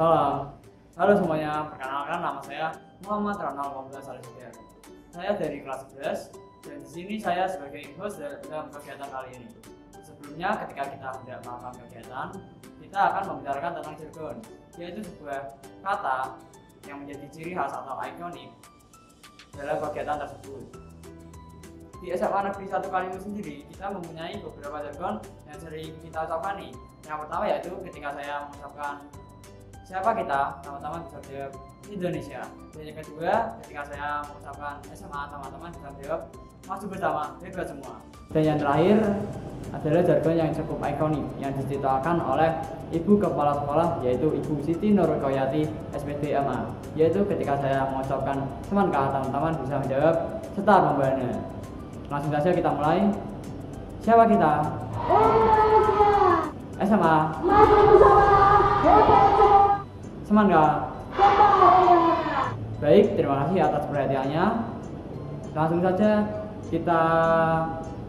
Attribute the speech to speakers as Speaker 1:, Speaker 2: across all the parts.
Speaker 1: Salam. Halo semuanya, perkenalkan nama saya Muhammad Ronald Pamungkas Alisudar. Saya dari kelas 11 dan di sini saya sebagai host dalam kegiatan kali ini. Sebelumnya ketika kita hendak melakukan kegiatan, kita akan membicarakan tentang jargon, yaitu sebuah kata yang menjadi ciri khas atau ikonik dalam kegiatan tersebut. Di SMA Negeri 1 Kalimun sendiri, kita mempunyai beberapa jargon yang sering kita ucapkan nih. Yang pertama yaitu ketika saya mengucapkan siapa kita, teman-teman bisa jawab Indonesia. Dan yang kedua, ketika saya mengucapkan SMA, teman-teman bisa jawab maju bersama, hebat semua. Dan yang terakhir adalah jargon yang cukup ikonik yang diciptakan oleh Ibu Kepala Sekolah, yaitu Ibu Siti Nurkoyati SPD MA. Yaitu ketika saya mengucapkan semangat, teman-teman bisa menjawab Setar Membana. Langsung saja kita mulai. Siapa kita?
Speaker 2: Indonesia.
Speaker 1: SMA.
Speaker 2: Maju bersama, hebat semua.
Speaker 1: Semangat.
Speaker 2: Semangat.
Speaker 1: Baik, terima kasih atas perhatiannya. Langsung saja kita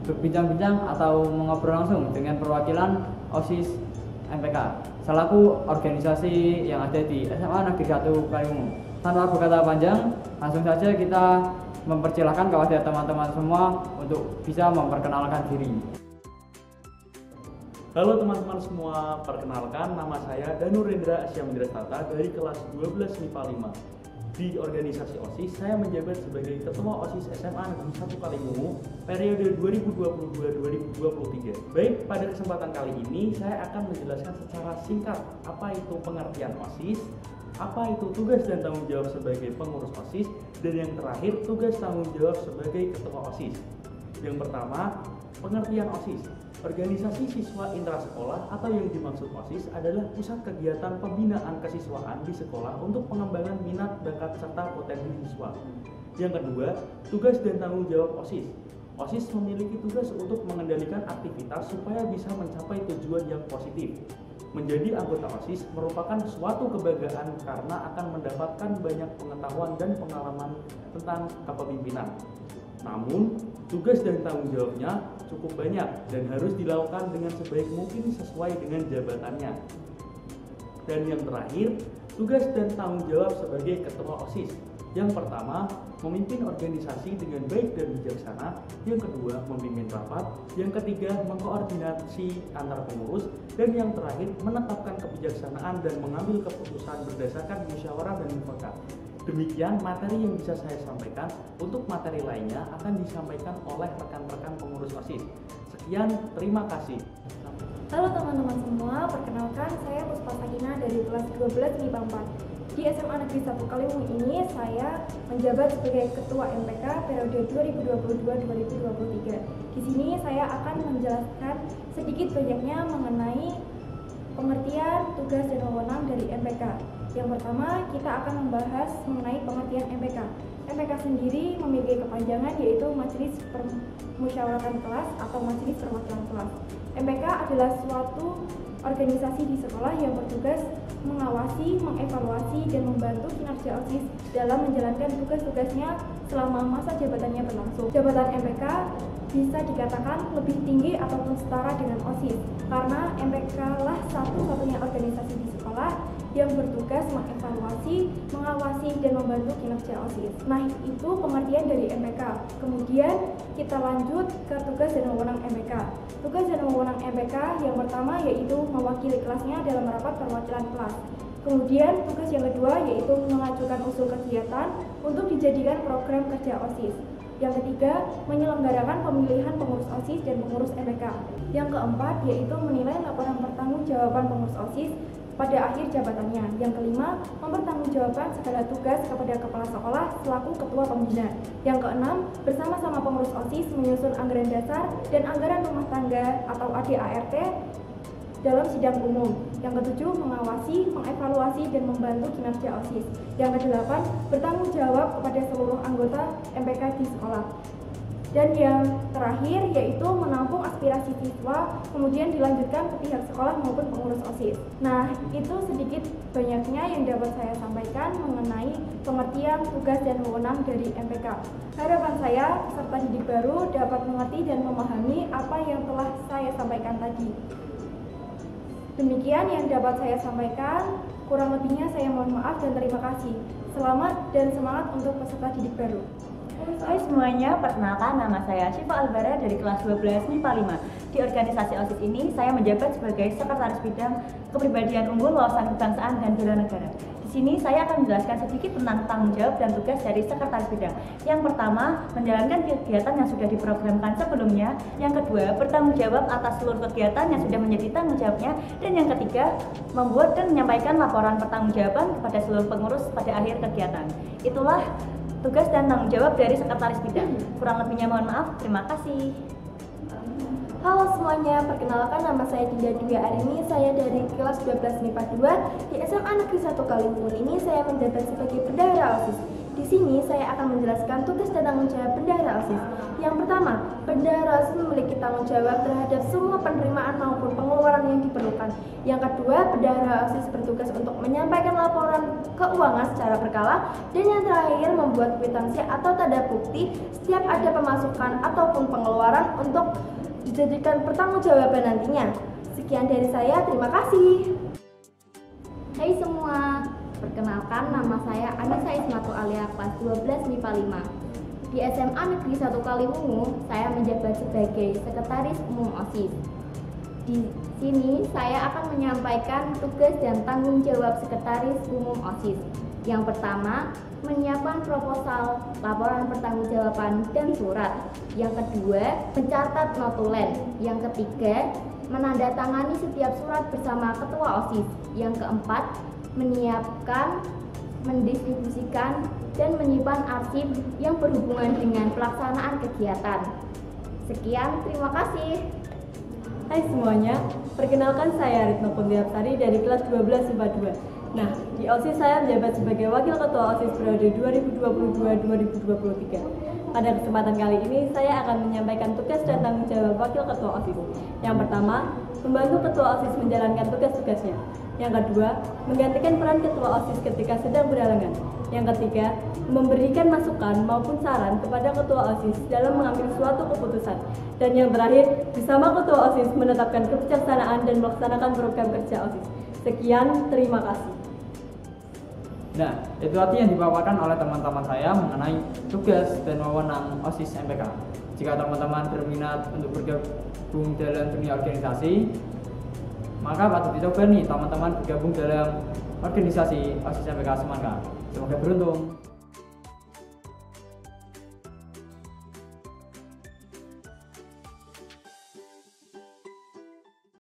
Speaker 1: berbincang-bincang atau mengobrol langsung dengan perwakilan OSIS MPK selaku organisasi yang ada di SMA Negeri 1 Kalimun. Tanpa berkata panjang, langsung saja kita mempersilahkan kepada teman-teman semua untuk bisa memperkenalkan diri.
Speaker 3: Halo teman-teman semua, perkenalkan nama saya Danurendra Asya Mendrastata dari kelas 12 MIPA 5. Di organisasi OSIS, saya menjabat sebagai Ketua OSIS SMA Negeri 1 Kalimun periode 2022-2023. Baik, pada kesempatan kali ini saya akan menjelaskan secara singkat apa itu pengertian OSIS, apa itu tugas dan tanggung jawab sebagai pengurus OSIS, dan yang terakhir tugas tanggung jawab sebagai ketua OSIS. Yang pertama, pengertian OSIS. Organisasi siswa intrasekolah atau yang dimaksud OSIS adalah pusat kegiatan pembinaan kesiswaan di sekolah untuk pengembangan minat, bakat, serta potensi siswa. Yang kedua, tugas dan tanggung jawab OSIS. OSIS memiliki tugas untuk mengendalikan aktivitas supaya bisa mencapai tujuan yang positif. Menjadi anggota OSIS merupakan suatu kebanggaan karena akan mendapatkan banyak pengetahuan dan pengalaman tentang kepemimpinan. Namun, tugas dan tanggung jawabnya cukup banyak dan harus dilakukan dengan sebaik mungkin sesuai dengan jabatannya. Dan yang terakhir, tugas dan tanggung jawab sebagai ketua OSIS. Yang pertama, memimpin organisasi dengan baik dan bijaksana. Yang kedua, memimpin rapat. Yang ketiga, mengkoordinasi antar pengurus. Dan yang terakhir, menetapkan kebijaksanaan dan mengambil keputusan berdasarkan musyawarah dan mufakat. Demikian materi yang bisa saya sampaikan. Untuk materi lainnya akan disampaikan oleh rekan-rekan pengurus OSIS. Sekian, terima kasih.
Speaker 2: Halo teman-teman semua, perkenalkan saya Puspa Sakina dari kelas 12 MIPA 4. Di SMA Negeri 1 Kalimun ini saya menjabat sebagai Ketua MPK periode 2022-2023. Di sini saya akan menjelaskan sedikit banyaknya mengenai pengertian, tugas, dan wewenang dari MPK. Yang pertama, kita akan membahas mengenai pengertian MPK. MPK sendiri memiliki kepanjangan yaitu Majelis Permusyawaratan Kelas atau Majelis Perwakilan Kelas. MPK adalah suatu organisasi di sekolah yang bertugas mengawasi, mengevaluasi, dan membantu kinerja OSIS dalam menjalankan tugas-tugasnya selama masa jabatannya berlangsung. Jabatan MPK bisa dikatakan lebih tinggi ataupun setara dengan OSIS karena MPK lah satu-satunya organisasi di sekolah yang bertugas mengevaluasi, mengawasi, dan membantu kinerja OSIS. Nah, itu pengertian dari MPK. Kemudian kita lanjut ke tugas dan wewenang MPK. Tugas dan wewenang MPK yang pertama yaitu mewakili kelasnya dalam rapat perwakilan kelas. Kemudian tugas yang kedua yaitu mengajukan usul kegiatan untuk dijadikan program kerja OSIS. Yang ketiga, menyelenggarakan pemilihan pengurus OSIS dan pengurus MPK. Yang keempat yaitu menilai laporan pertanggungjawaban pengurus OSIS pada akhir jabatannya. Yang kelima, mempertanggungjawabkan segala tugas kepada kepala sekolah selaku ketua pembina. Yang keenam, bersama-sama pengurus OSIS menyusun anggaran dasar dan anggaran rumah tangga atau ADART dalam sidang umum. Yang ketujuh, mengawasi, mengevaluasi, dan membantu kinerja OSIS. Yang kedelapan, bertanggung jawab kepada seluruh anggota MPK di sekolah. Dan yang terakhir yaitu menampung aspirasi siswa, kemudian dilanjutkan ke pihak sekolah maupun pengurus OSIS. Nah, itu sedikit banyaknya yang dapat saya sampaikan mengenai pengertian tugas dan wewenang dari MPK. Harapan saya, peserta didik baru dapat mengerti dan memahami apa yang telah saya sampaikan tadi. Demikian yang dapat saya sampaikan. Kurang lebihnya saya mohon maaf dan terima kasih. Selamat dan semangat untuk peserta didik baru.
Speaker 4: Hai semuanya, perkenalkan nama saya Syifa Albara dari kelas 12 MIPA 5. Di organisasi OSIS ini, saya menjabat sebagai Sekretaris Bidang Kepribadian Unggul, Wawasan Kebangsaan, dan Bela Negara. Di sini saya akan menjelaskan sedikit tentang tanggung jawab dan tugas dari Sekretaris Bidang. Yang pertama, menjalankan kegiatan yang sudah diprogramkan sebelumnya. Yang kedua, bertanggung jawab atas seluruh kegiatan yang sudah menjadi tanggung jawabnya. Dan yang ketiga, membuat dan menyampaikan laporan pertanggungjawaban kepada seluruh pengurus pada akhir kegiatan. Itulah tugas dan tanggung jawab dari Sekretaris Bidang. Kurang lebihnya mohon maaf. Terima kasih.
Speaker 2: Halo semuanya, perkenalkan nama saya Dinda Dwi Arini. Saya dari kelas 12 MIPA 2 di SMA Negeri 1 Kaliwungu. Ini saya menjabat sebagai bendahara OSIS. Di sini saya akan menjelaskan tugas dan tanggung jawab bendahara OSIS. Yang pertama, bendahara OSIS memiliki tanggung jawab terhadap semua penerimaan maupun pengeluaran yang diperlukan. Yang kedua, bendahara OSIS bertugas untuk menyampaikan laporan keuangan secara berkala. Dan yang terakhir, membuat kwitansi atau tanda bukti setiap ada pemasukan ataupun pengeluaran untuk dijadikan pertanggungjawaban nantinya. Sekian dari saya, terima kasih.
Speaker 5: Hai semua, perkenalkan nama saya Anissa Ismatu Alia, kelas 12 MIPA 5. Di SMA Negeri 1 Kaliwungu, saya menjabat sebagai Sekretaris Umum OSIS. Di sini saya akan menyampaikan tugas dan tanggung jawab Sekretaris Umum OSIS. Yang pertama, menyiapkan proposal, laporan pertanggungjawaban, dan surat. Yang kedua, mencatat notulen. Yang ketiga, menandatangani setiap surat bersama ketua OSIS. Yang keempat, menyiapkan, mendistribusikan, dan menyimpan arsip yang berhubungan dengan pelaksanaan kegiatan. Sekian, terima kasih.
Speaker 6: Hai semuanya, perkenalkan saya Ritno Puntiapsari dari kelas 12 MIPA 2. Nah, di OSIS saya menjabat sebagai Wakil Ketua OSIS periode 2022-2023. Pada kesempatan kali ini, saya akan menyampaikan tugas dan tanggung jawab Wakil Ketua OSIS. Yang pertama, membantu Ketua OSIS menjalankan tugas-tugasnya. Yang kedua, menggantikan peran Ketua OSIS ketika sedang berhalangan. Yang ketiga, memberikan masukan maupun saran kepada Ketua OSIS dalam mengambil suatu keputusan. Dan yang terakhir, bersama Ketua OSIS menetapkan kebijaksanaan dan melaksanakan program kerja OSIS. Sekian, terima kasih.
Speaker 1: Nah, itu tadi yang dibawakan oleh teman-teman saya mengenai tugas dan wewenang OSIS MPK. Jika teman-teman berminat untuk bergabung dalam dunia organisasi, maka patut dicoba nih teman-teman bergabung dalam organisasi OSIS MPK Semangka. Semoga beruntung.